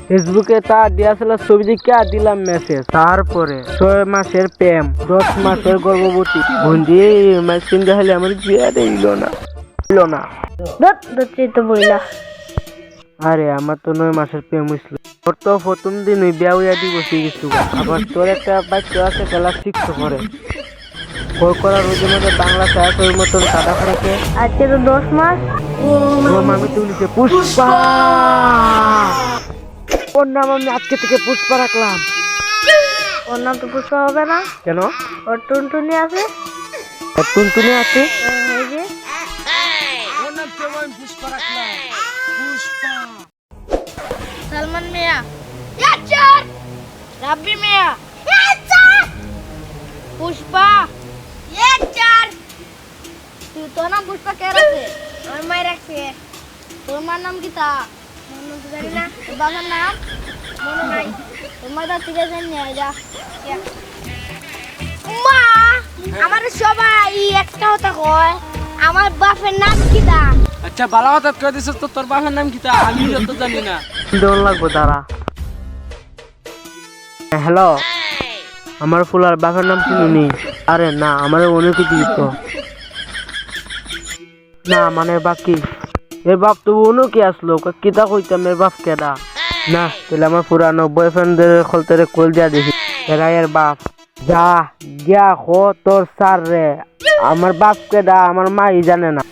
ফেসবুকে তার ডিএসএলআর ছবি দেখে দিলাম মেসেজ। তারপরে 6 মাসের প্রেম, 10 মাসের গর্ভবতী বন্ধি মাসিন দেখালে আমার বিয়ে দিল না। তো বইলা আরে আমার তো 9 মাসের প্রেম হয়েছিল। তোর তো প্রথম দিন ওই বিয়া হইয়া দিব কিছু। আবার তোর একটা বাচ্চা আছে ক্লাস 6 পড়ে। বই করার রোজের মধ্যে বাংলা সাহেব ওই মতন কাটা ফেরাকে আজকে তো 10 মাস। আমি তুলিছে পুষ্পা। ওর নাম আমি আজকে থেকে পুষ্পা রাখলাম। ওর নাম তো পুষ্পা হবে না। কেন? ওর টুনটুনি আছে। টুনটুনি আছে? এই যে ওর নাম কেন আমি পুষ্পা রাখলাম? পুষ্পা। সালমান মিয়া, ইয়াচার রাব্বি মিয়া, ইয়াচার পুষ্পা, ইয়াচার। তুই তো নাম পুষ্পা কে রাখছে? আমার মাই রাখছে। তোর মার নাম কি তা? মনে তো জানি না। তোর বাবার নাম মনে নাই। তোর মা দাঁত থেকে জানি না। যা মা, আমার সবাই একটা কথা কয়, আমার বাপের নাম কি তা? আচ্ছা বালা কথা কই দিছস তো, তোর বাবার নাম কি তা? আমি তো জানি না। দৌড় লাগবো দাঁড়া। হ্যালো, আমার ফুলার বাপের নাম চিনুনি? আরে না, আমার অনেক কিছু দিত না, মানে বাকি এর বাপ তো অন্য কি আসলো কিতা কইতাম এর বাপ কেডা না। তাহলে আমার পুরানো বয়ফ্রেন্ডদের খলতে কল দিয়া দেখি এরা এর বাপ। যা গিয়া হো তোর স্যার রে, আমার বাপ কেডা আমার মাই জানে না।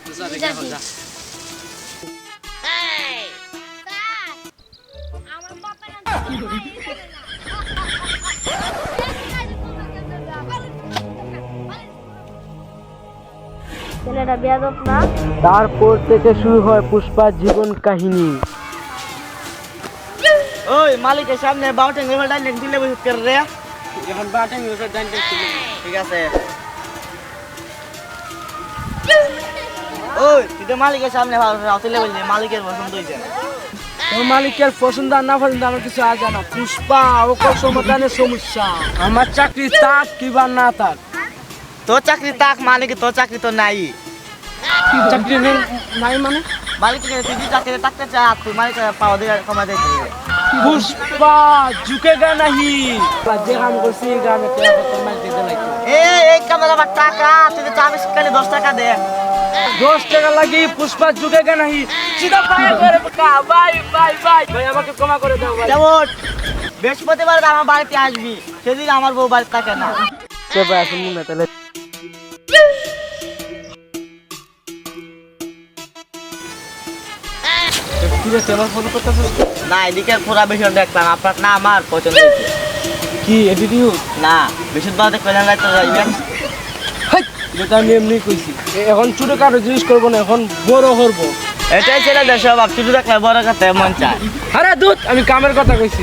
ছেলেটা বেয়াদব না। তারপর থেকে শুরু হয় পুষ্পার জীবন কাহিনী। ওই মালিকের সামনে বাউটেন লেভেল ডাইন দিলে বসে করে রে। এখন বাটাং ইউজার ডাইন ছিল। ঠিক আছে। ওই তুই তো মালিকের সামনে হাউসে লেভেল দিয়ে মালিকের পছন্দ হইছে। তোর মালিকের পছন্দ আর না পছন্দ আমার কিছু আজ জানা। পুষ্পা ওকল সমাধানের সমস্যা। আমার চাকরি থাক কিবা না থাক। তোর চাকরি তাক মালিকের তোর চাকরি তো নাই। চাকরি নাই মানে? মালিকের তুই যদি চাকরি থাকতে চা তুই মালিকের পাওয়া দিয়ে কমা দিতে। পুষ্পা ঝুঁকেগা নাহি। যে কাম করছি গ্রামে তোর মালিক দিতে লাগবে। এই কামে আবার টাকা তুই তো চাবি শিকালে 10 টাকা দে। 10 টাকা লাগি পুষ্পা ঝুঁকেগা নাহি। সিধা পায়ে করে পকা। বাই বাই বাই ভাই আমাকে ক্ষমা করে দাও ভাই। যেমন বৃহস্পতিবার আমার বাড়িতে আসবি, সেদিন আমার বউ বাড়িতে থাকে না। কে ভাই আসুন মনে তাহলে কি রে তোমার ফোন করতেছিস? না এদিকে পুরা বেশন দেখলাম আপনার না আমার পছন্দ হয়েছে। কি এডিটিউ? না বৃহস্পতিবার কল্যাণ রাখতে যাইবেন। যেটা আমি এমনি কইছি। এখন ছোট কারো জিনিস করবো না, এখন বড় করবো। এটাই ছেলে দেশ বাপ, শুধু দেখলে বড় কথা মন চায়। আরে দুধ আমি কামের কথা কইছি।